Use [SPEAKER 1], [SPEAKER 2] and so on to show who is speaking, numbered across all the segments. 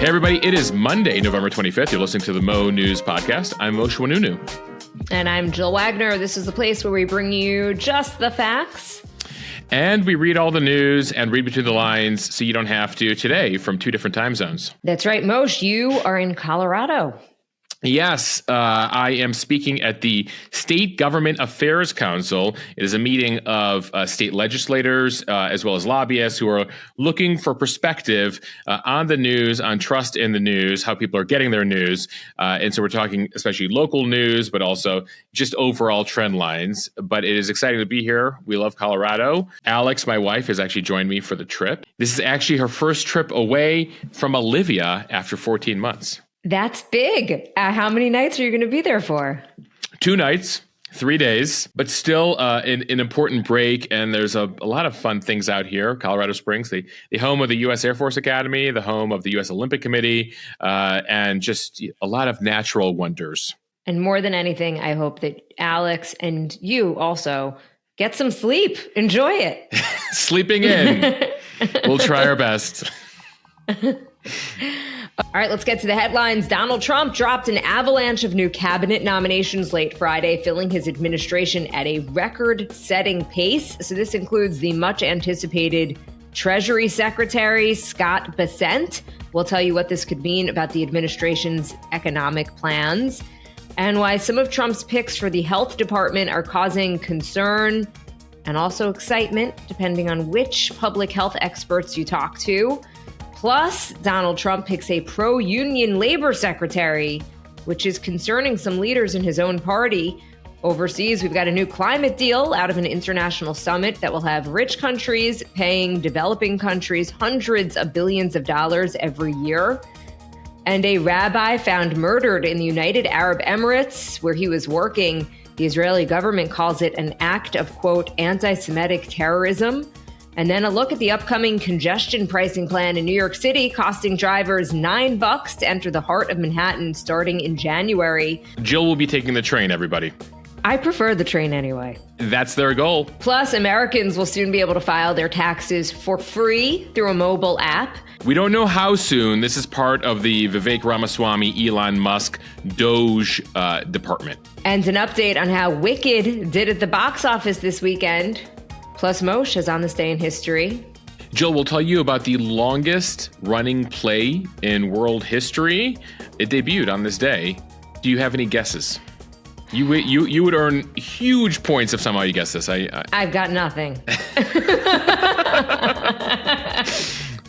[SPEAKER 1] Hey, everybody. It is Monday, November 25th. You're listening to the Mo News Podcast. I'm Moshe Wanunu.
[SPEAKER 2] And I'm Jill Wagner. This is the place where we bring you just the facts.
[SPEAKER 1] And we read all the news and read between the lines so you don't have to today from two different time zones.
[SPEAKER 2] That's right, Moshe. You are in Colorado.
[SPEAKER 1] Yes, I am speaking at the State Government Affairs Council. It is a meeting of state legislators as well as lobbyists who are looking for perspective on the news, on trust in the news, how people are getting their news. And so we're talking especially local news, but also just overall trend lines. But it is exciting to be here. We love Colorado. Alex, my wife, has actually joined me for the trip. This is actually her first trip away from Olivia after 14 months.
[SPEAKER 2] That's big. How many nights are you going to be there for?
[SPEAKER 1] 2 nights, 3 days, but still an important break. And there's a lot of fun things out here. Colorado Springs, the home of the U.S. Air Force Academy, the home of the U.S. Olympic Committee, and just a lot of natural wonders.
[SPEAKER 2] And more than anything, I hope that Alex and you also get some sleep. Enjoy it.
[SPEAKER 1] Sleeping in. We'll try our best.
[SPEAKER 2] All right, let's get to the headlines. Donald Trump dropped an avalanche of new cabinet nominations late Friday, filling his administration at a record-setting pace. So this includes the much-anticipated Treasury Secretary, Scott Bessent. We'll tell you what this could mean about the administration's economic plans and why some of Trump's picks for the health department are causing concern and also excitement, depending on which public health experts you talk to. Plus, Donald Trump picks a pro-union labor secretary, which is concerning some leaders in his own party. Overseas, we've got a new climate deal out of an international summit that will have rich countries paying developing countries hundreds of billions of dollars every year. And a rabbi found murdered in the United Arab Emirates, where he was working. The Israeli government calls it an act of, quote, anti-Semitic terrorism. And then a look at the upcoming congestion pricing plan in New York City, costing drivers $9 to enter the heart of Manhattan starting in January.
[SPEAKER 1] Jill will be taking the train, everybody.
[SPEAKER 2] I prefer the train anyway.
[SPEAKER 1] That's their goal.
[SPEAKER 2] Plus, Americans will soon be able to file their taxes for free through a mobile app.
[SPEAKER 1] We don't know how soon. This is part of the Vivek Ramaswamy, Elon Musk, DOGE department. And
[SPEAKER 2] an update on how Wicked did at the box office this weekend. Plus, Moshe is on this day in history.
[SPEAKER 1] Jill will tell you about the longest running play in world history. It debuted on this day. Do you have any guesses? You would earn huge points if somehow you guess this.
[SPEAKER 2] I've got nothing.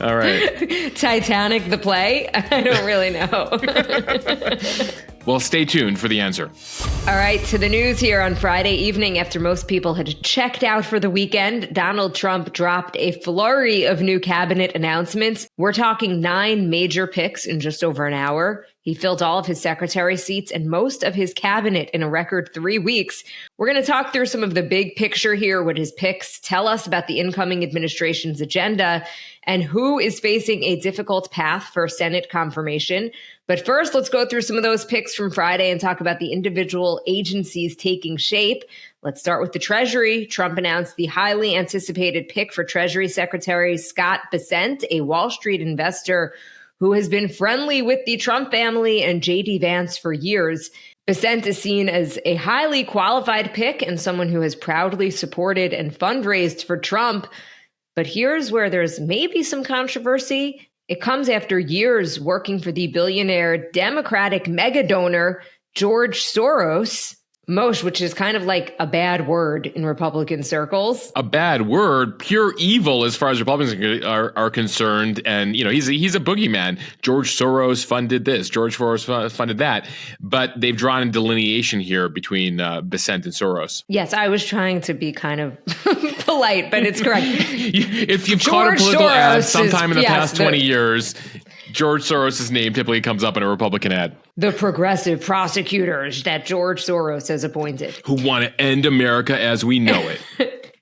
[SPEAKER 1] All right.
[SPEAKER 2] Titanic, the play? I don't really know.
[SPEAKER 1] Well, stay tuned for the answer.
[SPEAKER 2] All right, to the news here on Friday evening. After most people had checked out for the weekend, Donald Trump dropped a flurry of new cabinet announcements. We're talking 9 major picks in just over an hour. He filled all of his secretary seats and most of his cabinet in a record 3 weeks. We're going to talk through some of the big picture here, what his picks tell us about the incoming administration's agenda and who is facing a difficult path for Senate confirmation. But first, let's go through some of those picks from Friday and talk about the individual agencies taking shape. Let's start with the Treasury. Trump announced the highly anticipated pick for Treasury Secretary Scott Bessent, a Wall Street investor who has been friendly with the Trump family and J.D. Vance for years. Bessent is seen as a highly qualified pick and someone who has proudly supported and fundraised for Trump. But here's where there's maybe some controversy. It comes after years working for the billionaire Democratic mega donor George Soros. Moshe, which is kind of like a bad word in Republican circles.
[SPEAKER 1] A bad word, pure evil as far as Republicans are concerned. And, you know, he's a boogeyman. George Soros funded this. George Soros funded that. But they've drawn a delineation here between Bessent and Soros.
[SPEAKER 2] Yes, I was trying to be kind of polite, but it's correct.
[SPEAKER 1] If you've caught a political ad sometime in the past 20 years, George Soros' name typically comes up in a Republican ad.
[SPEAKER 2] The progressive prosecutors that George Soros has appointed.
[SPEAKER 1] Who want to end America as we know it.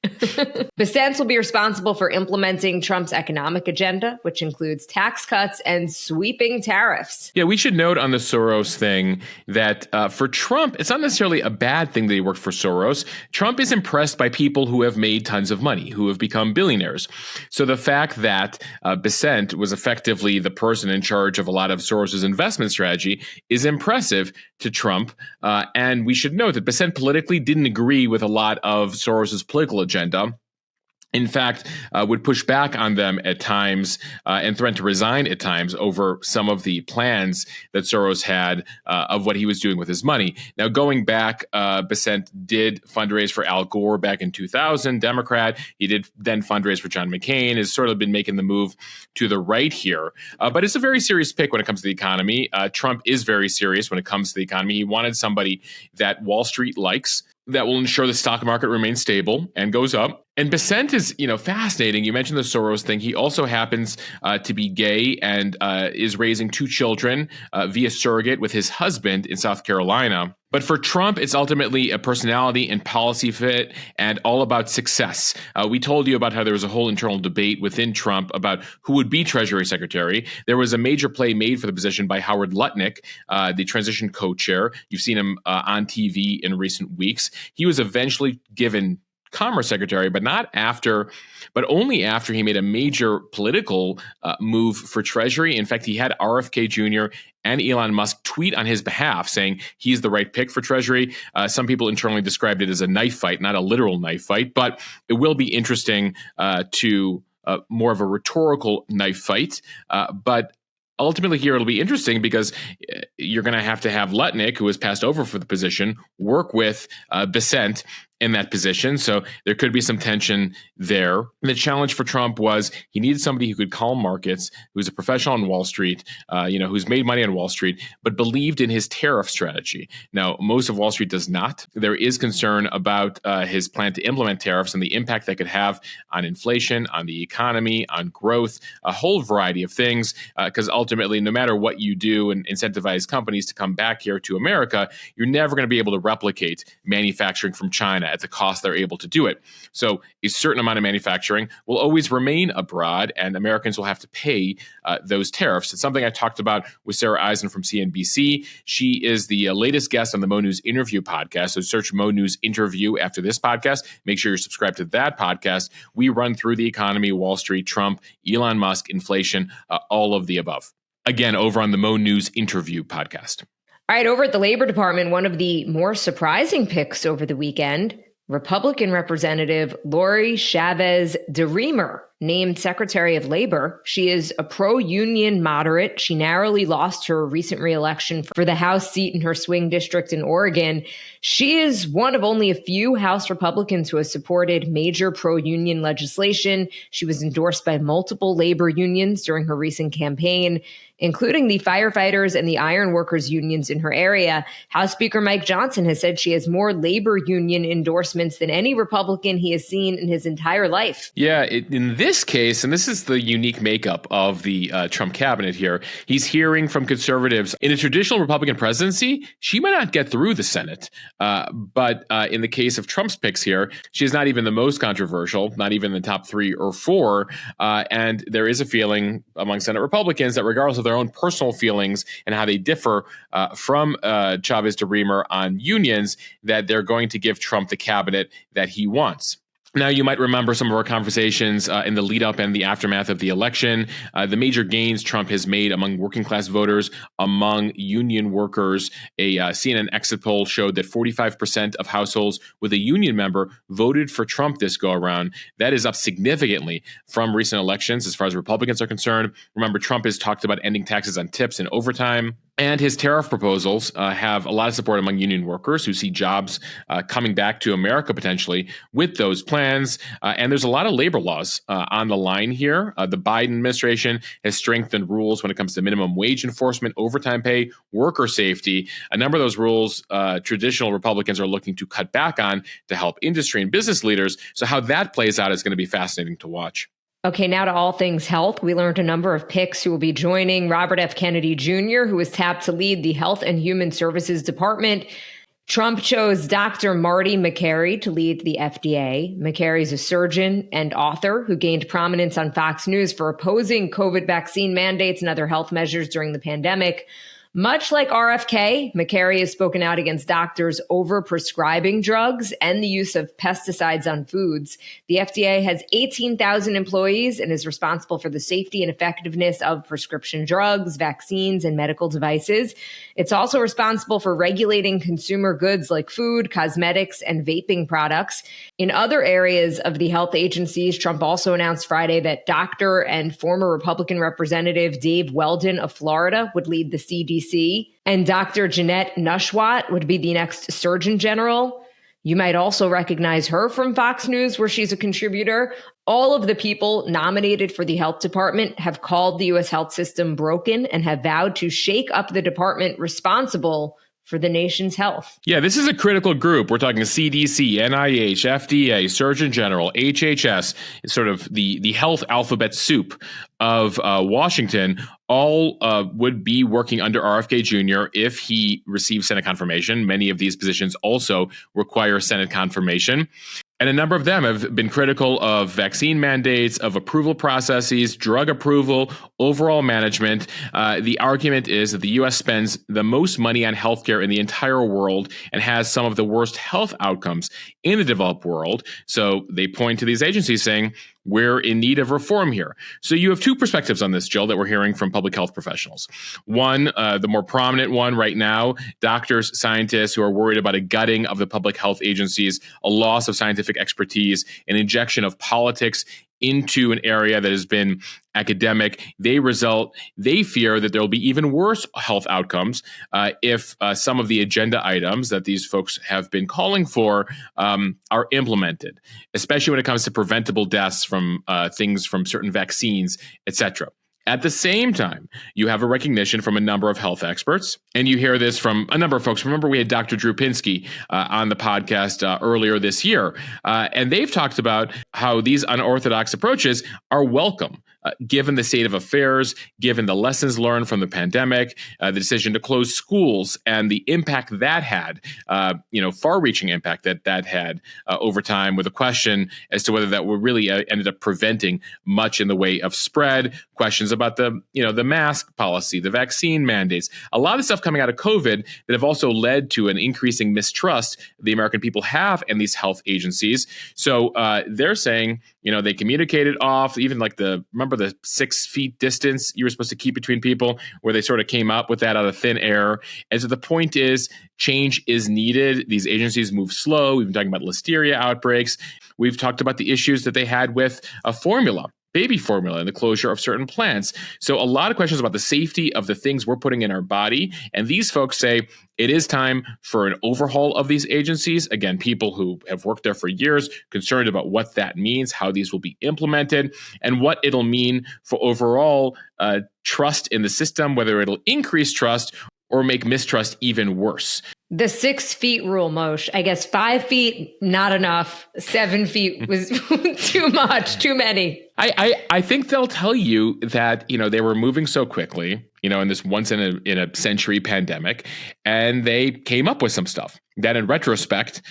[SPEAKER 2] Bessent will be responsible for implementing Trump's economic agenda, which includes tax cuts and sweeping tariffs.
[SPEAKER 1] Yeah, we should note on the Soros thing that for Trump, it's not necessarily a bad thing that he worked for Soros. Trump is impressed by people who have made tons of money, who have become billionaires. So the fact that Bessent was effectively the person in charge of a lot of Soros's investment strategy is impressive to Trump. And we should note that Bessent politically didn't agree with a lot of Soros's political agenda. In fact, would push back on them at times and threaten to resign at times over some of the plans that Soros had of what he was doing with his money. Now, going back, Bessent did fundraise for Al Gore back in 2000, Democrat. He did then fundraise for John McCain, has sort of been making the move to the right here. But it's a very serious pick when it comes to the economy. Trump is very serious when it comes to the economy. He wanted somebody that Wall Street likes, that will ensure the stock market remains stable and goes up. And Bessent is, fascinating. You mentioned the Soros thing. He also happens to be gay and is raising 2 children via surrogate with his husband in South Carolina. But for Trump, it's ultimately a personality and policy fit and all about success. We told you about how there was a whole internal debate within Trump about who would be Treasury Secretary. There was a major play made for the position by Howard Lutnick, the transition co-chair. You've seen him on TV in recent weeks. He was eventually given Commerce Secretary, but only after he made a major political move for Treasury. In fact, he had RFK Jr. and Elon Musk tweet on his behalf saying he's the right pick for Treasury. Some people internally described it as a knife fight, not a literal knife fight, but it will be interesting to more of a rhetorical knife fight. But ultimately here it'll be interesting because you're going to have Lutnick, who has passed over for the position, work with Bessent in that position. So there could be some tension there. And the challenge for Trump was he needed somebody who could calm markets, who's a professional on Wall Street, who's made money on Wall Street, but believed in his tariff strategy. Now, most of Wall Street does not. There is concern about his plan to implement tariffs and the impact that could have on inflation, on the economy, on growth, a whole variety of things, because ultimately, no matter what you do and incentivize companies to come back here to America, you're never going to be able to replicate manufacturing from China at the cost they're able to do it. So a certain amount of manufacturing will always remain abroad, and Americans will have to pay those tariffs. It's something I talked about with Sarah Eisen from CNBC. She is the latest guest on the Mo News Interview podcast. So search Mo News Interview after this podcast. Make sure you're subscribed to that podcast. We run through the economy, Wall Street, Trump, Elon Musk, inflation, all of the above. Again, over on the Mo News Interview podcast.
[SPEAKER 2] All right, over at the Labor Department, one of the more surprising picks over the weekend, Republican Representative Lori Chavez DeRemer, named Secretary of Labor. She is a pro-union moderate. She narrowly lost her recent re-election for the House seat in her swing district in Oregon. She is one of only a few House Republicans who has supported major pro-union legislation. She was endorsed by multiple labor unions during her recent campaign, including the firefighters and the iron workers unions in her area. House Speaker Mike Johnson has said she has more labor union endorsements than any Republican he has seen in his entire life.
[SPEAKER 1] Yeah, in this case, and this is the unique makeup of the Trump cabinet here, he's hearing from conservatives. In a traditional Republican presidency, she might not get through the Senate. But in the case of Trump's picks here, she's not even the most controversial, not even the top 3 or 4. And there is a feeling among Senate Republicans that regardless of their own personal feelings and how they differ from Chavez DeRemer on unions, that they're going to give Trump the cabinet that he wants. Now, you might remember some of our conversations in the lead up and the aftermath of the election, the major gains Trump has made among working class voters, among union workers. A CNN exit poll showed that 45% of households with a union member voted for Trump this go around. That is up significantly from recent elections as far as Republicans are concerned. Remember, Trump has talked about ending taxes on tips and overtime. And his tariff proposals have a lot of support among union workers who see jobs coming back to America potentially with those plans. And there's a lot of labor laws on the line here. The Biden administration has strengthened rules when it comes to minimum wage enforcement, overtime pay, worker safety. A number of those rules traditional Republicans are looking to cut back on to help industry and business leaders. So how that plays out is going to be fascinating to watch.
[SPEAKER 2] Okay, now to all things health. We learned a number of picks who will be joining Robert F. Kennedy Jr., who was tapped to lead the Health and Human Services Department. Trump chose Dr. Marty Makary to lead the FDA. Makary is a surgeon and author who gained prominence on Fox News for opposing COVID vaccine mandates and other health measures during the pandemic. Much like RFK, Makary has spoken out against doctors overprescribing drugs and the use of pesticides on foods. The FDA has 18,000 employees and is responsible for the safety and effectiveness of prescription drugs, vaccines, and medical devices. It's also responsible for regulating consumer goods like food, cosmetics, and vaping products. In other areas of the health agencies, Trump also announced Friday that Dr. and former Republican Representative Dave Weldon of Florida would lead the CDC. And Dr. Jeanette Nushwat would be the next Surgeon General. You might also recognize her from Fox News, where she's a contributor. All of the people nominated for the health department have called the U.S. health system broken and have vowed to shake up the department responsible for the nation's health.
[SPEAKER 1] Yeah, this is a critical group. We're talking CDC, NIH, FDA, Surgeon General, HHS. It's sort of the health alphabet soup of Washington. All would be working under RFK Jr. if he receives Senate confirmation. Many of these positions also require Senate confirmation. And a number of them have been critical of vaccine mandates, of approval processes, drug approval, overall management. The argument is that the U.S. spends the most money on healthcare in the entire world and has some of the worst health outcomes in the developed world. So they point to these agencies saying, we're in need of reform here. So you have two perspectives on this, Jill, that we're hearing from public health professionals. One, the more prominent one right now, doctors, scientists who are worried about a gutting of the public health agencies, a loss of scientific expertise, an injection of politics into an area that has been academic. They fear that there will be even worse health outcomes if some of the agenda items that these folks have been calling for are implemented, especially when it comes to preventable deaths from things from certain vaccines, etc. At the same time, you have a recognition from a number of health experts, and you hear this from a number of folks. Remember, we had Dr. Drew Pinsky on the podcast earlier this year, and they've talked about how these unorthodox approaches are welcome, given the state of affairs, given the lessons learned from the pandemic, the decision to close schools, and the impact that had, far-reaching impact that had over time, with a question as to whether that would really ended up preventing much in the way of spread, questions about the mask policy, the vaccine mandates, a lot of stuff coming out of COVID that have also led to an increasing mistrust the American people have in these health agencies. So they're saying, they communicated off, even remember the 6 feet distance you were supposed to keep between people, where they sort of came up with that out of thin air. And so the point is, change is needed. These agencies move slow. We've been talking about listeria outbreaks. We've talked about the issues that they had with baby formula, and the closure of certain plants. So a lot of questions about the safety of the things we're putting in our body. And these folks say it is time for an overhaul of these agencies. Again, people who have worked there for years, concerned about what that means, how these will be implemented, and what it'll mean for overall trust in the system, whether it'll increase trust or make mistrust even worse.
[SPEAKER 2] The 6 feet rule, Moshe. I guess 5 feet, not enough. 7 feet was too much, too many.
[SPEAKER 1] I think they'll tell you that, they were moving so quickly, in this once in a century pandemic, and they came up with some stuff that in retrospect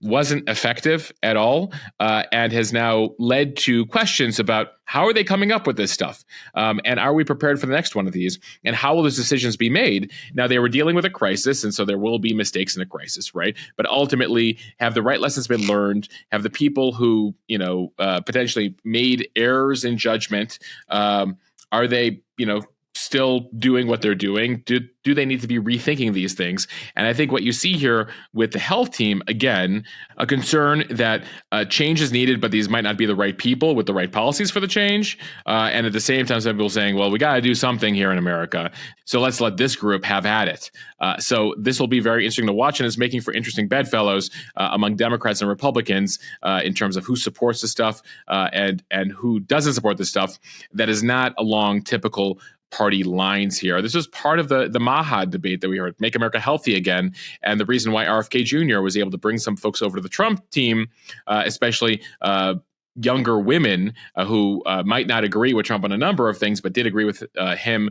[SPEAKER 1] wasn't effective at all, and has now led to questions about how are they coming up with this stuff? And are we prepared for the next one of these? And how will those decisions be made? Now, they were dealing with a crisis, and so there will be mistakes in a crisis, right? But ultimately, have the right lessons been learned? Have the people who, potentially made errors in judgment, are they, still doing what they're doing? Do they need to be rethinking these things? And I think what you see here with the health team, again, a concern that change is needed, but these might not be the right people with the right policies for the change. And at the same time, some people saying, well, we got to do something here in America, so let's let this group have at it. So this will be very interesting to watch, and it's making for interesting bedfellows among Democrats and Republicans in terms of who supports this stuff and who doesn't support this stuff that is not along typical party lines here. This was part of the Maha debate that we heard, Make America Healthy Again, and the reason why RFK Jr. was able to bring some folks over to the Trump team, especially younger women who might not agree with Trump on a number of things, but did agree with him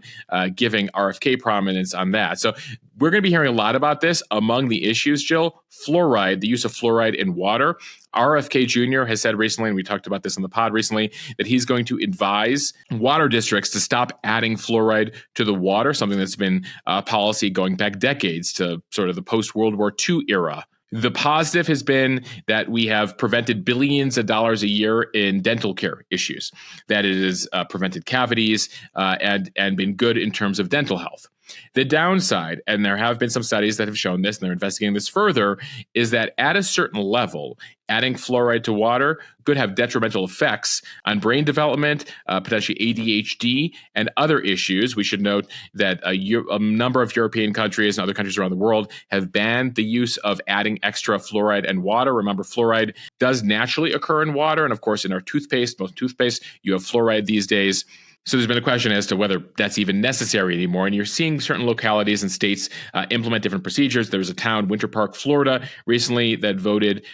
[SPEAKER 1] giving RFK prominence on that. So we're going to be hearing a lot about this. Among the issues, Jill, fluoride, the use of fluoride in water. RFK Jr. has said recently, and we talked about this on the pod recently, that he's going to advise water districts to stop adding fluoride to the water, something that's been a policy going back decades to sort of the post-World War II era. The positive has been that we have prevented billions of dollars a year in dental care issues, that it has prevented cavities and been good in terms of dental health. The downside, and there have been some studies that have shown this, and they're investigating this further, is that at a certain level, adding fluoride to water could have detrimental effects on brain development, potentially ADHD, and other issues. We should note that a number of European countries and other countries around the world have banned the use of adding extra fluoride and water. Remember, fluoride does naturally occur in water, and of course, in our toothpaste, most toothpaste, you have fluoride these days. So there's been a question as to whether that's even necessary anymore. And you're seeing certain localities and states implement different procedures. There was a town, Winter Park, Florida, recently that voted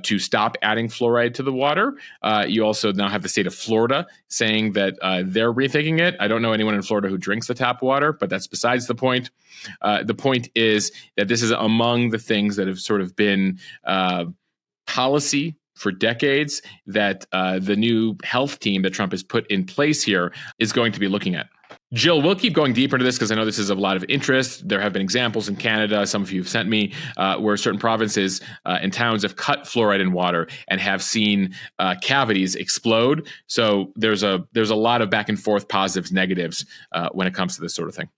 [SPEAKER 1] to stop adding fluoride to the water. You also now have the state of Florida saying that they're rethinking it. I don't know anyone in Florida who drinks the tap water, but that's besides the point. The point is that this is among the things that have sort of been policy for decades that the new health team that Trump has put in place here is going to be looking at. Jill, we'll keep going deeper into this because I know this is of a lot of interest. There have been examples in Canada, some of you have sent me, where certain provinces and towns have cut fluoride in water and have seen cavities explode. So there's a lot of back and forth positives, negatives when it comes to this sort of thing.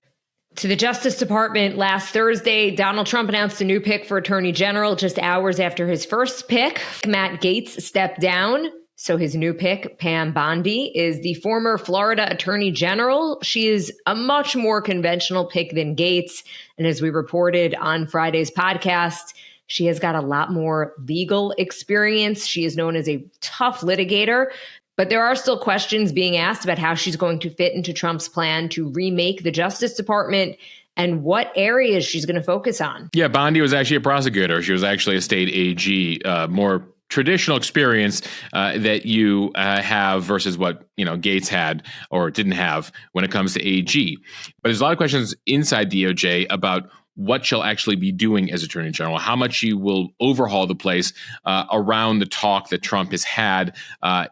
[SPEAKER 2] To the Justice Department, last Thursday, Donald Trump announced a new pick for Attorney General just hours after his first pick. Matt Gaetz stepped down. So his new pick, Pam Bondi, is the former Florida Attorney General. She is a much more conventional pick than Gaetz. And as we reported on Friday's podcast, she has got a lot more legal experience. She is known as a tough litigator. But there are still questions being asked about how she's going to fit into Trump's plan to remake the Justice Department and what areas she's going to focus on. Yeah,
[SPEAKER 1] Bondi was actually a prosecutor. She was actually a state AG, more traditional experience that you have versus what Gaetz had or didn't have when it comes to AG. But there's a lot of questions inside DOJ about what she'll actually be doing as Attorney General, how much she will overhaul the place around the talk that Trump has had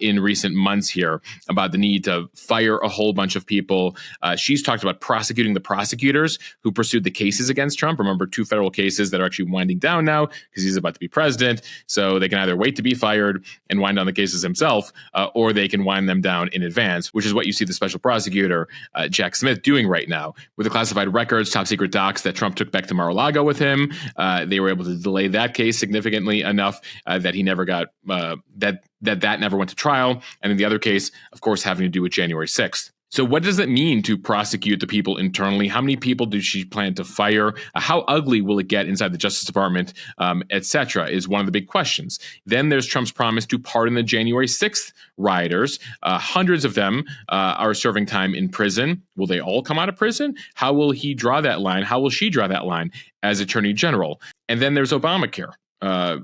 [SPEAKER 1] in recent months here about the need to fire a whole bunch of people. She's talked about prosecuting the prosecutors who pursued the cases against Trump. Remember, 2 federal cases that are actually winding down now because he's about to be president. So they can either wait to be fired and wind down the cases himself, or they can wind them down in advance, which is what you see the special prosecutor, Jack Smith, doing right now with the classified records, top secret docs that Trump took back to Mar-a-Lago with him. They were able to delay that case significantly enough that he never got that never went to trial. And in the other case, of course, having to do with January 6th. So what does it mean to prosecute the people internally? How many people does she plan to fire? How ugly will it get inside the Justice Department, et cetera, is one of the big questions. Then there's Trump's promise to pardon the January 6th rioters. Hundreds of them are serving time in prison. Will they all come out of prison? How will he draw that line? How will she draw that line as Attorney General? And then there's Obamacare.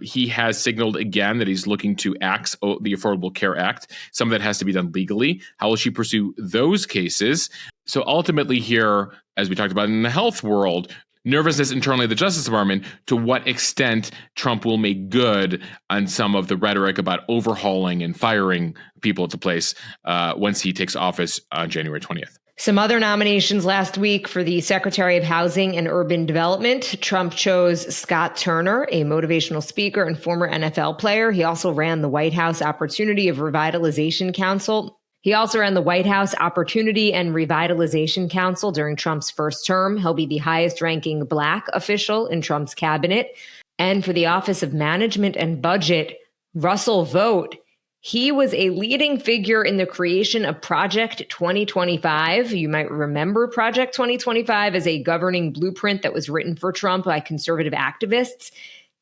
[SPEAKER 1] He has signaled again that he's looking to axe the Affordable Care Act. Some of that has to be done legally. How will she pursue those cases? So ultimately here, as we talked about in the health world, nervousness internally at the Justice Department, to what extent Trump will make good on some of the rhetoric about overhauling and firing people to place once he takes office on January 20th.
[SPEAKER 2] Some other nominations last week for the Secretary of Housing and Urban Development. Trump chose Scott Turner, a motivational speaker and former NFL player. He also ran the White House Opportunity of Revitalization Council. He also ran the White House Opportunity and Revitalization Council during Trump's first term. He'll be the highest-ranking Black official in Trump's cabinet. And for the Office of Management and Budget, Russell Vought. He was a leading figure in the creation of Project 2025. You might remember Project 2025 as a governing blueprint that was written for Trump by conservative activists.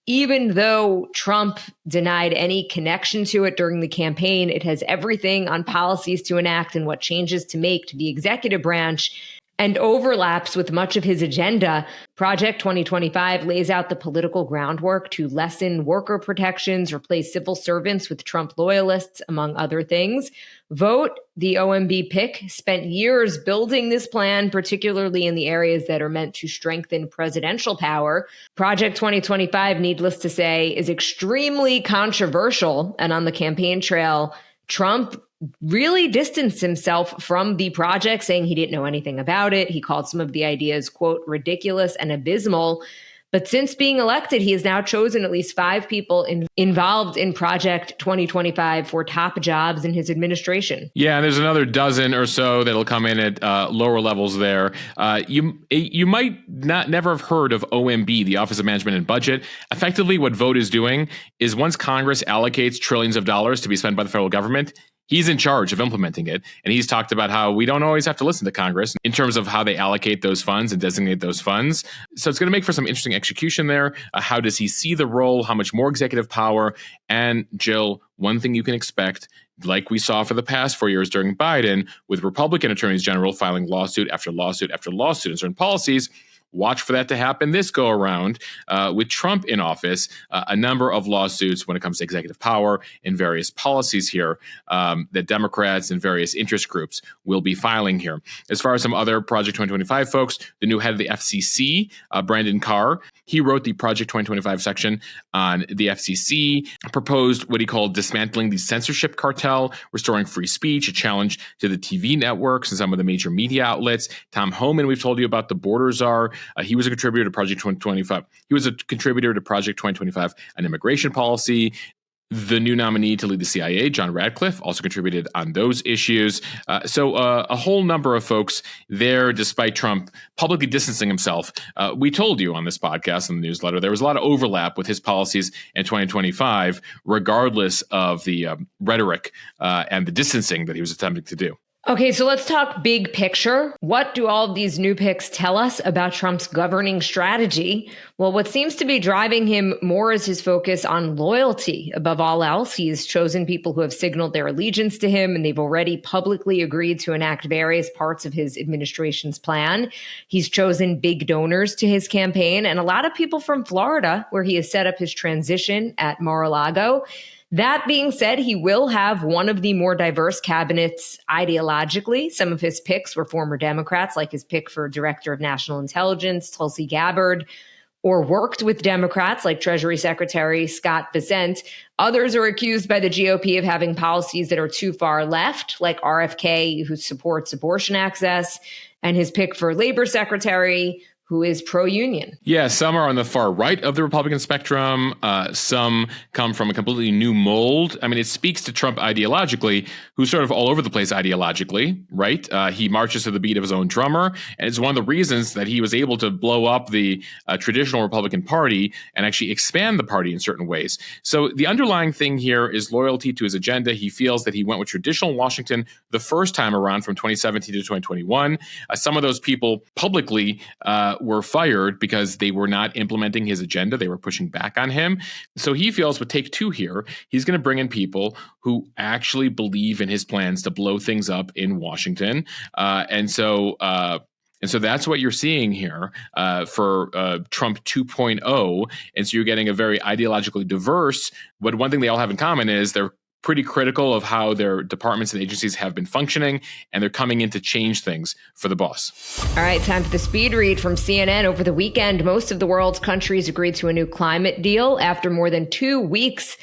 [SPEAKER 2] Even though Trump denied any connection to it during the campaign, it has everything on policies to enact and what changes to make to the executive branch. and overlaps with much of his agenda. Project 2025 lays out the political groundwork to lessen worker protections, replace civil servants with Trump loyalists, among other things. Vote, the OMB pick, spent years building this plan, particularly in the areas that are meant to strengthen presidential power. Project 2025, needless to say, is extremely controversial. And on the campaign trail, Trump really distanced himself from the project, saying he didn't know anything about it. He called some of the ideas, quote, ridiculous and abysmal. But since being elected, he has now chosen at least 5 people involved in Project 2025 for top jobs in his administration.
[SPEAKER 1] Yeah, and there's another dozen or so that'll come in at lower levels there. You might never have heard of OMB, the Office of Management and Budget. Effectively, what Vote is doing is once Congress allocates trillions of dollars to be spent by the federal government, he's in charge of implementing it. And he's talked about how we don't always have to listen to Congress in terms of how they allocate those funds and designate those funds. So it's going to make for some interesting execution there. How does he see the role? How much more executive power? And Jill, one thing you can expect, like we saw for the past 4 years during Biden, with Republican attorneys general filing lawsuit after lawsuit after lawsuit in certain policies, watch for that to happen this go around with Trump in office. A number of lawsuits when it comes to executive power and various policies here that Democrats and various interest groups will be filing here. As far as some other Project 2025 folks, the new head of the FCC, Brandon Carr, he wrote the Project 2025 section on the FCC, proposed what he called dismantling the censorship cartel, restoring free speech, a challenge to the TV networks and some of the major media outlets. Tom Homan, we've told you about, the borders are. He was a contributor to Project 2025. He was a contributor to Project 2025 on immigration policy. The new nominee to lead the CIA, John Radcliffe, also contributed on those issues. So a whole number of folks there, despite Trump publicly distancing himself. We told you on this podcast and the newsletter, there was a lot of overlap with his policies in 2025, regardless of the rhetoric and the distancing that he was attempting to do.
[SPEAKER 2] Okay, so let's talk big picture. What do all of these new picks tell us about Trump's governing strategy? Well, what seems to be driving him more is his focus on loyalty. Above all else, he's chosen people who have signaled their allegiance to him, and they've already publicly agreed to enact various parts of his administration's plan. He's chosen big donors to his campaign, and a lot of people from Florida, where he has set up his transition at Mar-a-Lago. That being said, he will have one of the more diverse cabinets ideologically. Some of his picks were former Democrats, like his pick for Director of National Intelligence, Tulsi Gabbard, or worked with Democrats like Treasury Secretary Scott Bessent. Others are accused by the GOP of having policies that are too far left, like RFK, who supports abortion access, and his pick for Labor Secretary, who is pro-union.
[SPEAKER 1] Yeah, some are on the far right of the Republican spectrum. Some come from a completely new mold. I mean, it speaks to Trump ideologically, who's sort of all over the place ideologically, right? He marches to the beat of his own drummer. And it's one of the reasons that he was able to blow up the traditional Republican Party and actually expand the party in certain ways. So the underlying thing here is loyalty to his agenda. He feels that he went with traditional Washington the first time around from 2017 to 2021. Some of those people publicly were fired because they were not implementing his agenda. They were pushing back on him. So he feels with take two here, he's going to bring in people who actually believe in his plans to blow things up in Washington. And so that's what you're seeing here for Trump 2.0. And so you're getting a very ideologically diverse, but one thing they all have in common is they're pretty critical of how their departments and agencies have been functioning, and they're coming in to change things for the boss.
[SPEAKER 2] All right, time for the speed read from CNN. Over the weekend, most of the world's countries agreed to a new climate deal after more than 2 weeks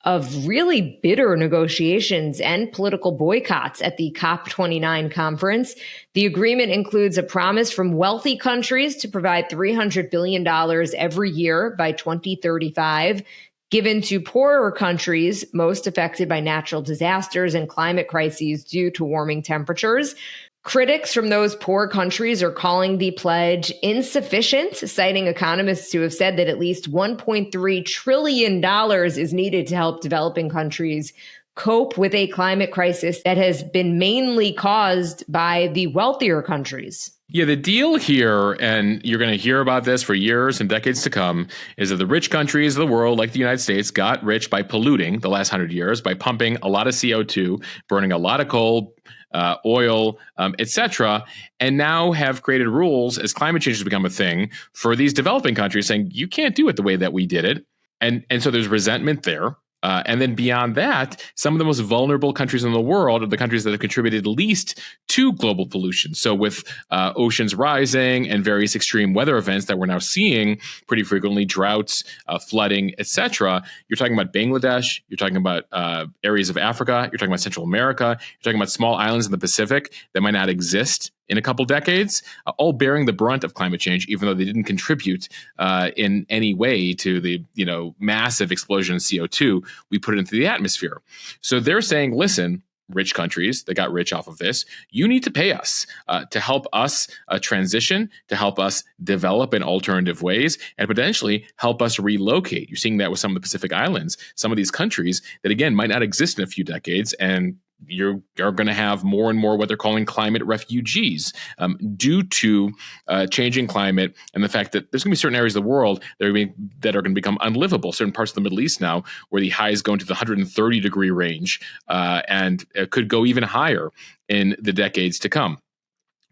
[SPEAKER 2] of really bitter negotiations and political boycotts at the COP29 conference. The agreement includes a promise from wealthy countries to provide $300 billion every year by 2035, given to poorer countries most affected by natural disasters and climate crises due to warming temperatures. Critics from those poor countries are calling the pledge insufficient, citing economists who have said that at least $1.3 trillion is needed to help developing countries cope with a climate crisis that has been mainly caused by the wealthier countries.
[SPEAKER 1] Yeah, the deal here, and you're going to hear about this for years and decades to come, is that the rich countries of the world, like the United States, got rich by polluting the last 100 years, by pumping a lot of CO2, burning a lot of coal, oil, etc., and now have created rules as climate change has become a thing for these developing countries saying, you can't do it the way that we did it. And so there's resentment there. And then beyond that, some of the most vulnerable countries in the world are the countries that have contributed least to global pollution. So with oceans rising and various extreme weather events that we're now seeing pretty frequently, droughts, flooding, etc., you're talking about Bangladesh, you're talking about areas of Africa, you're talking about Central America, you're talking about small islands in the Pacific that might not exist in a couple decades, all bearing the brunt of climate change, even though they didn't contribute in any way to the massive explosion of CO2 we put into the atmosphere. So they're saying, listen, rich countries that got rich off of this, you need to pay us to help us transition, to help us develop in alternative ways, and potentially help us relocate. You're seeing that with some of the Pacific Islands, some of these countries that, again, might not exist in a few decades, and you're going to have more and more what they're calling climate refugees due to changing climate and the fact that there's going to be certain areas of the world that are going to become unlivable. Certain parts of the Middle East now where the highs go into the 130-degree range and could go even higher in the decades to come.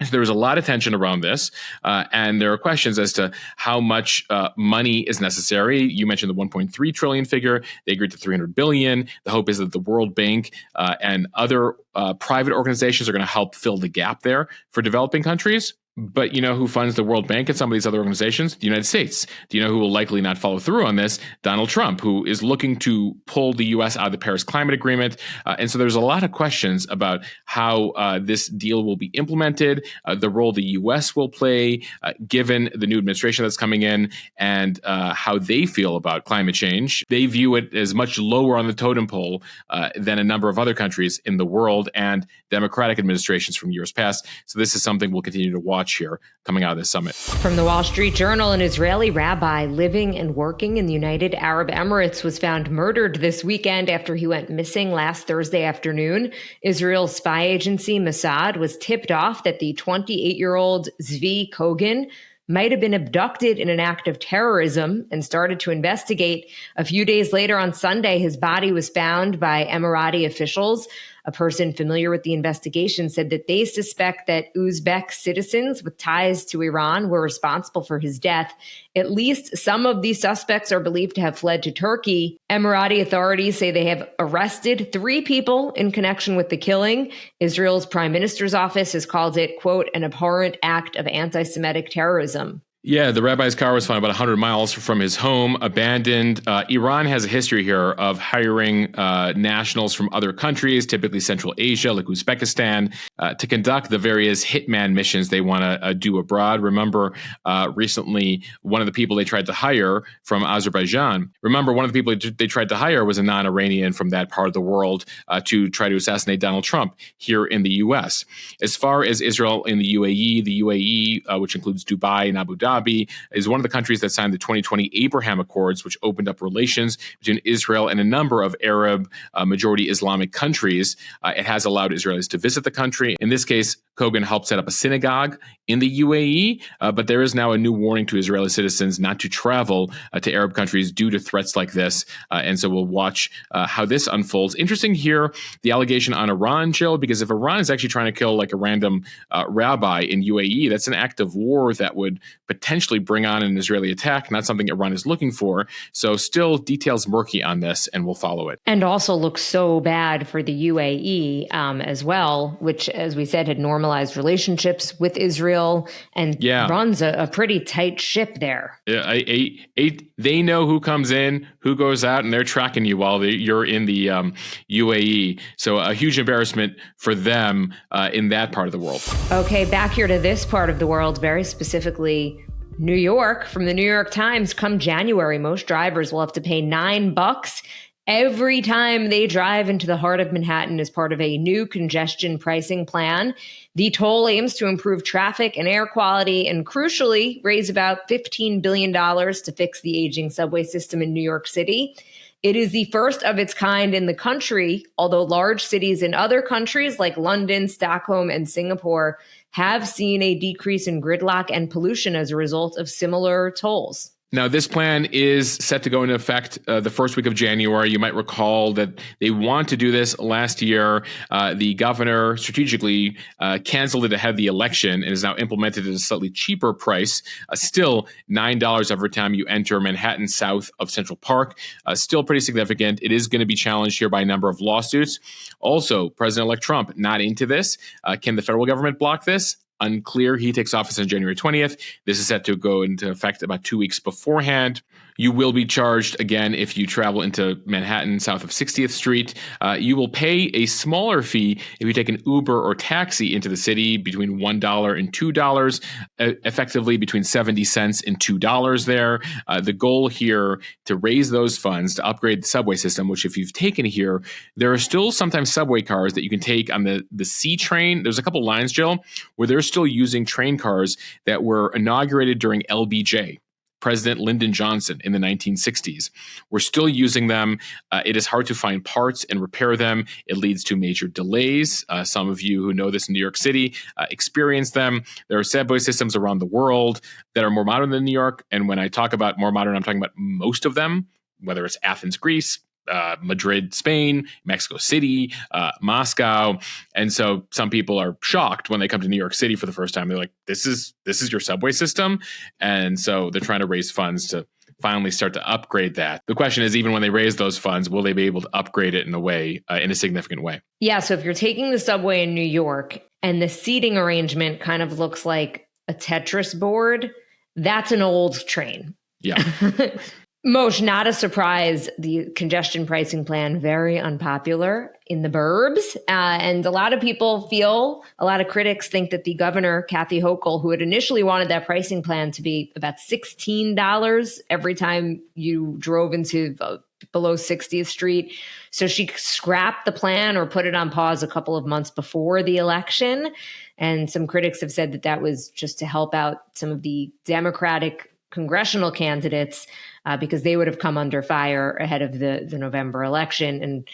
[SPEAKER 1] So there was a lot of tension around this, and there are questions as to how much money is necessary. You mentioned the 1.3 trillion figure. They agreed to 300 billion. The hope is that the World Bank and other private organizations are going to help fill the gap there for developing countries. But you know who funds the World Bank and some of these other organizations? The United States. Do you know who will likely not follow through on this? Donald Trump, who is looking to pull the U.S. out of the Paris Climate Agreement. And so there's a lot of questions about how this deal will be implemented, the role the U.S. will play, given the new administration that's coming in, and how they feel about climate change. They view it as much lower on the totem pole than a number of other countries in the world and democratic administrations from years past. So this is something we'll continue to watch here coming out of this summit.
[SPEAKER 2] From the Wall Street Journal, an Israeli rabbi living and working in the United Arab Emirates was found murdered this weekend after he went missing last Thursday afternoon. Israel's spy agency Mossad was tipped off that the 28-year-old Zvi Kogan might have been abducted in an act of terrorism and started to investigate. A few days later on Sunday, his body was found by Emirati officials. A person familiar with the investigation said that they suspect that Uzbek citizens with ties to Iran were responsible for his death. At least some of these suspects are believed to have fled to Turkey. Emirati authorities say they have arrested 3 people in connection with the killing. Israel's prime minister's office has called it, quote, an abhorrent act of anti-Semitic terrorism.
[SPEAKER 1] Yeah, the rabbi's car was found about 100 miles from his home, abandoned. Iran has a history here of hiring nationals from other countries, typically Central Asia, like Uzbekistan, to conduct the various hitman missions they want to do abroad. Remember, recently, one of the people they tried to hire from Azerbaijan, one of the people they tried to hire was a non-Iranian from that part of the world to try to assassinate Donald Trump here in the U.S. As far as Israel in the UAE, which includes Dubai and Abu Dhabi, is one of the countries that signed the 2020 Abraham Accords, which opened up relations between Israel and a number of Arab majority Islamic countries. It has allowed Israelis to visit the country. In this case, Kogan helped set up a synagogue in the UAE, but there is now a new warning to Israeli citizens not to travel to Arab countries due to threats like this. And so we'll watch how this unfolds. Interesting here, the allegation on Iran, Jill, because if Iran is actually trying to kill like a random rabbi in UAE, that's an act of war that would potentially bring on an Israeli attack, not something Iran is looking for. So still details murky on this, and we'll follow it.
[SPEAKER 2] And also looks so bad for the UAE as well, which, as we said, had normalized relationships with Israel and runs a pretty tight ship there.
[SPEAKER 1] Yeah, they know who comes in, who goes out, and they're tracking you while you're in the UAE. So a huge embarrassment for them in that part of the world.
[SPEAKER 2] Okay, back here to this part of the world, very specifically New York. From the New York Times, come January, most drivers will have to pay $9 every time they drive into the heart of Manhattan as part of a new congestion pricing plan. The toll aims to improve traffic and air quality and, crucially, raise about $15 billion to fix the aging subway system in New York City. It is the first of its kind in the country, although large cities in other countries like London, Stockholm, and Singapore have seen a decrease in gridlock and pollution as a result of similar tolls.
[SPEAKER 1] Now, this plan is set to go into effect the first week of January. You might recall that they want to do this last year. The governor strategically canceled it ahead of the election and is now implemented at a slightly cheaper price, still $9 every time you enter Manhattan south of Central Park. Still pretty significant. It is going to be challenged here by a number of lawsuits. Also, President-elect Trump not into this. Can the federal government block this? Unclear. He takes office on January 20th. This is set to go into effect about 2 weeks beforehand. You will be charged again if you travel into Manhattan south of 60th Street. You will pay a smaller fee if you take an Uber or taxi into the city, between $1 and $2, effectively between 70 cents and $2 there. The goal here to raise those funds to upgrade the subway system, which if you've taken here, there are still sometimes subway cars that you can take on the C train. There's a couple lines, Jill, where they're still using train cars that were inaugurated during LBJ. President Lyndon Johnson in the 1960s. We're still using them. It is hard to find parts and repair them. It leads to major delays. Some of you who know this in New York City experience them. There are subway systems around the world that are more modern than New York. And when I talk about more modern, I'm talking about most of them, whether it's Athens, Greece, Madrid, Spain, Mexico City, Moscow. And so some people are shocked when they come to New York City for the first time. They're like, this is your subway system? And so they're trying to raise funds to finally start to upgrade that. The question is, even when they raise those funds, will they be able to upgrade it in a significant way?
[SPEAKER 2] Yeah. So if you're taking the subway in New York and the seating arrangement kind of looks like a Tetris board, that's an old train.
[SPEAKER 1] Yeah.
[SPEAKER 2] Moshe, not a surprise, the congestion pricing plan, very unpopular in the burbs. And a lot of critics think that the governor, Kathy Hochul, who had initially wanted that pricing plan to be about $16 every time you drove into below 60th Street. So she scrapped the plan or put it on pause a couple of months before the election. And some critics have said that that was just to help out some of the Democratic congressional candidates because they would have come under fire ahead of the November election. And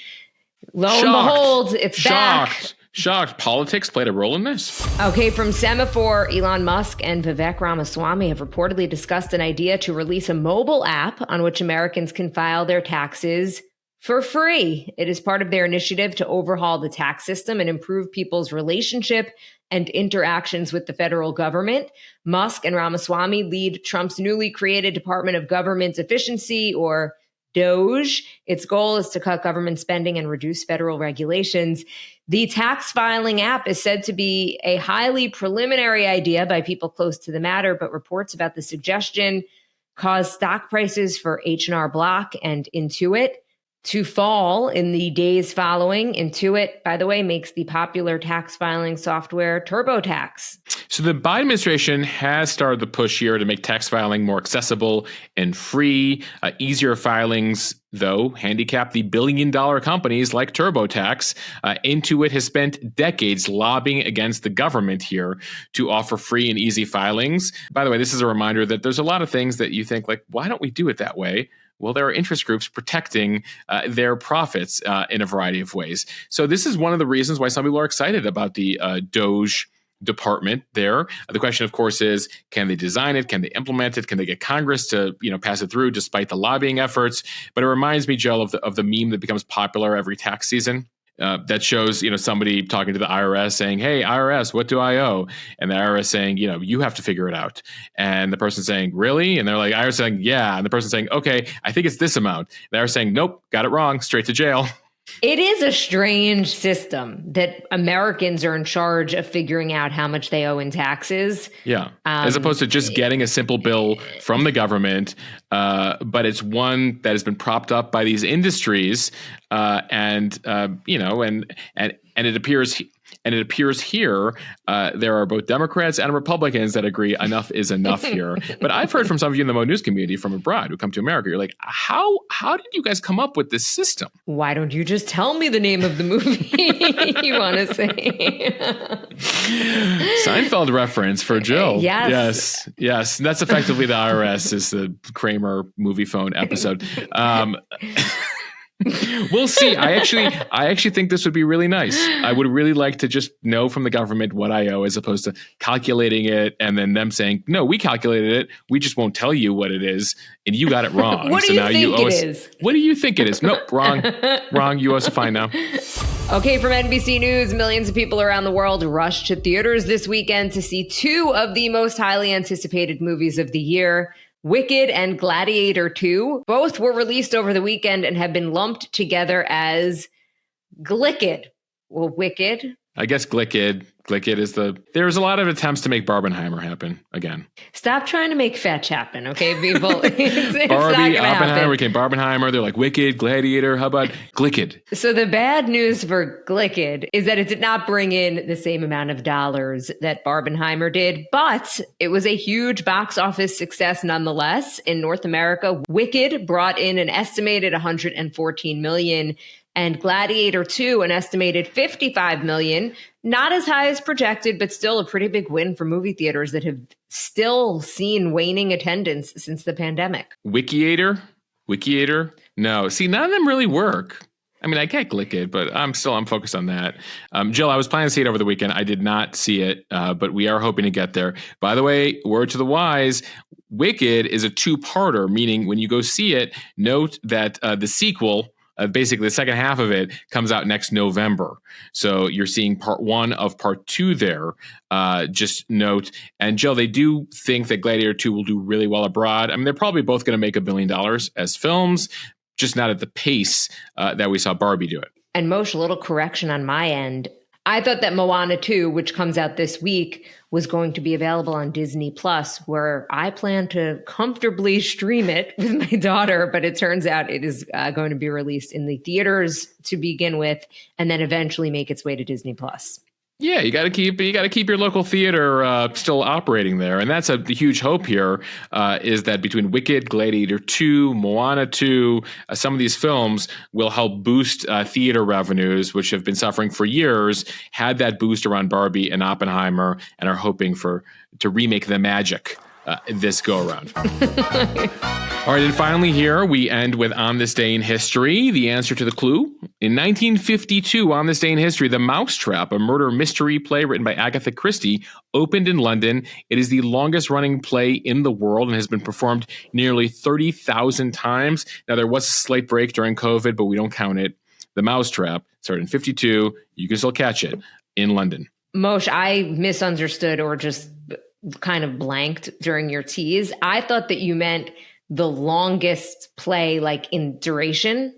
[SPEAKER 2] lo and behold, it's back.
[SPEAKER 1] Shocked. Politics played a role in this?
[SPEAKER 2] Okay, from Semaphore, Elon Musk and Vivek Ramaswamy have reportedly discussed an idea to release a mobile app on which Americans can file their taxes for free. It is part of their initiative to overhaul the tax system and improve people's relationship and interactions with the federal government. Musk and Ramaswamy lead Trump's newly created Department of Government Efficiency, or DOGE. Its goal is to cut government spending and reduce federal regulations. The tax filing app is said to be a highly preliminary idea by people close to the matter, but reports about the suggestion caused stock prices for H&R Block and Intuit to fall in the days following. Intuit, by the way, makes the popular tax filing software TurboTax.
[SPEAKER 1] So the Biden administration has started the push here to make tax filing more accessible and free. Easier filings, though, handicap the billion-dollar companies like TurboTax. Intuit has spent decades lobbying against the government here to offer free and easy filings. By the way, this is a reminder that there's a lot of things that you think, like, why don't we do it that way? Well, there are interest groups protecting their profits in a variety of ways. So this is one of the reasons why some people are excited about the DOGE department there. The question, of course, is, can they design it? Can they implement it? Can they get Congress to pass it through despite the lobbying efforts? But it reminds me, Joe, of the meme that becomes popular every tax season. That shows, somebody talking to the IRS saying, "Hey, IRS, what do I owe?" And the IRS saying, "You have to figure it out." And the person saying, "Really?" And they're like, IRS saying, "Yeah." And the person saying, "Okay, I think it's this amount." The IRS saying, "Nope, got it wrong, straight to jail."
[SPEAKER 2] It is a strange system that Americans are in charge of figuring out how much they owe in taxes.
[SPEAKER 1] Yeah, as opposed to just getting a simple bill from the government. But it's one that has been propped up by these industries, and it appears. And it appears here there are both Democrats and Republicans that agree enough is enough here. But I've heard from some of you in the Mo News community from abroad who come to America. You're like, how did you guys come up with this system?
[SPEAKER 2] Why don't you just tell me the name of the movie you want to say?
[SPEAKER 1] Seinfeld reference for Jill.
[SPEAKER 2] Yes.
[SPEAKER 1] That's effectively the IRS is the Kramer movie phone episode. We'll see. I actually think this would be really nice. I would really like to just know from the government what I owe, as opposed to calculating it and then them saying, "No, we calculated it. We just won't tell you what it is, and you got it wrong."
[SPEAKER 2] What do you think it is?
[SPEAKER 1] What do you think it is? Nope, wrong, wrong. You owe us a fine now.
[SPEAKER 2] Okay, from NBC News, millions of people around the world rushed to theaters this weekend to see two of the most highly anticipated movies of the year. Wicked and Gladiator 2. Both were released over the weekend and have been lumped together as Glicked. Well, Wicked.
[SPEAKER 1] I guess Glicked is there's a lot of attempts to make Barbenheimer happen again.
[SPEAKER 2] Stop trying to make fetch happen, okay, people? it's
[SPEAKER 1] Barbie, Oppenheimer became Barbenheimer. They're like Wicked, Gladiator. How about Glicked?
[SPEAKER 2] So the bad news for Glicked is that it did not bring in the same amount of dollars that Barbenheimer did, but it was a huge box office success nonetheless. In North America, Wicked brought in an estimated $114 million, and Gladiator 2 an estimated $55 million. Not as high as projected, but still a pretty big win for movie theaters that have still seen waning attendance since the pandemic.
[SPEAKER 1] Wickiator? No. See, none of them really work. I mean, I get Glicked, but I'm focused on that. Jill, I was planning to see it over the weekend. I did not see it, but we are hoping to get there. By the way, word to the wise, Wicked is a two-parter, meaning when you go see it, note that the sequel, basically the second half of it, comes out next November. So you're seeing part one of part two there. Just note. And Jill, they do think that Gladiator 2 will do really well abroad. I mean, they're probably both going to make $1 billion as films, just not at the pace that we saw Barbie do it.
[SPEAKER 2] And Moshe, a little correction on my end. I thought that Moana 2, which comes out this week, was going to be available on Disney Plus, where I plan to comfortably stream it with my daughter. But it turns out it is going to be released in the theaters to begin with, and then eventually make its way to Disney Plus.
[SPEAKER 1] Yeah, you got to keep your local theater still operating there, and that's the huge hope here. Is that between Wicked, Gladiator 2, Moana 2, some of these films will help boost theater revenues, which have been suffering for years. Had that boost around Barbie and Oppenheimer, and are hoping to remake the magic this go around. All right, and finally here, we end with On This Day in History, the answer to the clue. In 1952, On This Day in History, The Mousetrap, a murder mystery play written by Agatha Christie, opened in London. It is the longest-running play in the world and has been performed nearly 30,000 times. Now, there was a slight break during COVID, but we don't count it. The Mousetrap started in 52. You can still catch it in London.
[SPEAKER 2] Moshe, I misunderstood or just kind of blanked during your tease. I thought that you meant the longest play, like in duration,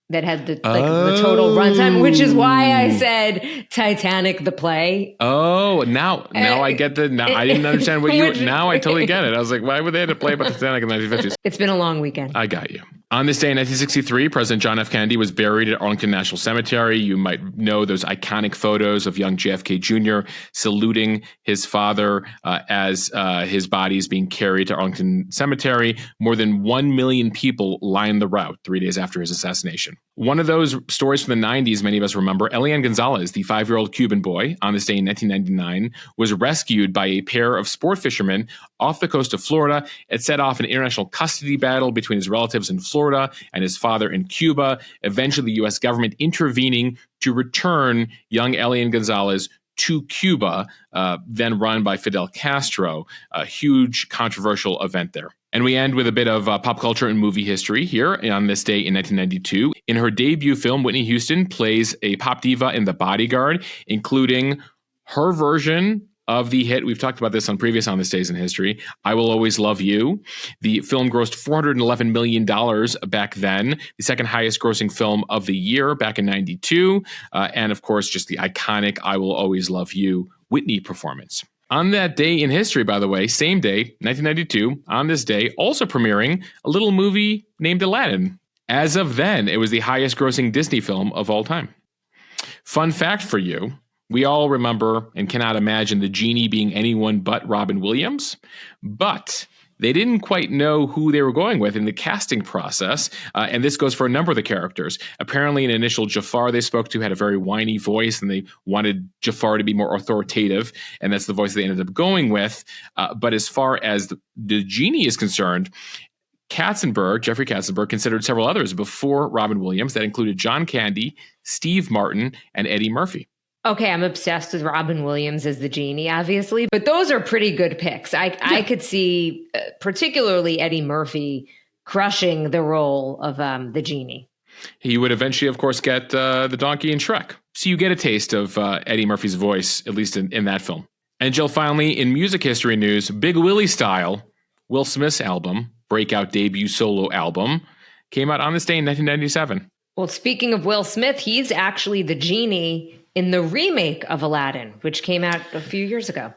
[SPEAKER 2] that had the total runtime, which is why I said Titanic the play.
[SPEAKER 1] Oh, now I get I didn't understand what now I totally get it. I was like, why would they have to play about Titanic in the 1950s?
[SPEAKER 2] It's been a long weekend.
[SPEAKER 1] I got you. On this day in 1963, President John F. Kennedy was buried at Arlington National Cemetery. You might know those iconic photos of young JFK Jr. saluting his father as his body is being carried to Arlington Cemetery. More than 1 million people lined the route 3 days after his assassination. One of those stories from the 90s, many of us remember, Elian Gonzalez, the 5-year-old Cuban boy, on this day in 1999, was rescued by a pair of sport fishermen off the coast of Florida. It set off an international custody battle between his relatives in Florida and his father in Cuba, eventually the U.S. government intervening to return young Elian Gonzalez to Cuba, then run by Fidel Castro. A huge controversial event there. And we end with a bit of pop culture and movie history here on this day in 1992. In her debut film, Whitney Houston plays a pop diva in The Bodyguard, including her version of the hit. We've talked about this on previous On This Days in History, I Will Always Love You. The film grossed $411 million back then, the second highest grossing film of the year back in 92. And of course, just the iconic I Will Always Love You Whitney performance. On that day in history, by the way, same day, 1992, on this day, also premiering a little movie named Aladdin. As of then, it was the highest grossing Disney film of all time. Fun fact for you, we all remember and cannot imagine the genie being anyone but Robin Williams, but they didn't quite know who they were going with in the casting process, and this goes for a number of the characters. Apparently, an initial Jafar they spoke to had a very whiny voice, and they wanted Jafar to be more authoritative, and that's the voice they ended up going with. But as far as the genie is concerned, Jeffrey Katzenberg, considered several others before Robin Williams that included John Candy, Steve Martin, and Eddie Murphy.
[SPEAKER 2] Okay, I'm obsessed with Robin Williams as the genie, obviously, but those are pretty good picks. I could see particularly Eddie Murphy crushing the role of the genie.
[SPEAKER 1] He would eventually, of course, get the donkey in Shrek. So you get a taste of Eddie Murphy's voice, at least in that film. And Jill, finally, in music history news, Big Willie style, Will Smith's album, breakout debut solo album, came out on this day in 1997.
[SPEAKER 2] Well, speaking of Will Smith, he's actually the genie in the remake of Aladdin, which came out a few years ago.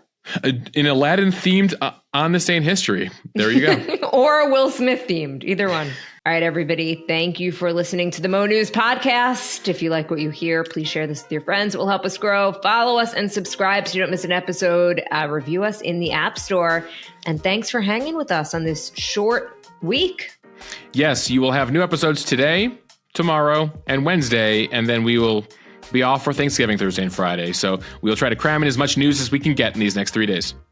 [SPEAKER 1] In Aladdin themed on this day in history. There you go.
[SPEAKER 2] Or Will Smith themed, either one. All right, everybody. Thank you for listening to the Mo News podcast. If you like what you hear, please share this with your friends. It will help us grow. Follow us and subscribe so you don't miss an episode. Review us in the App Store. And thanks for hanging with us on this short week.
[SPEAKER 1] Yes, you will have new episodes today, tomorrow, and Wednesday, and then we will be off for Thanksgiving Thursday and Friday. So we'll try to cram in as much news as we can get in these next 3 days.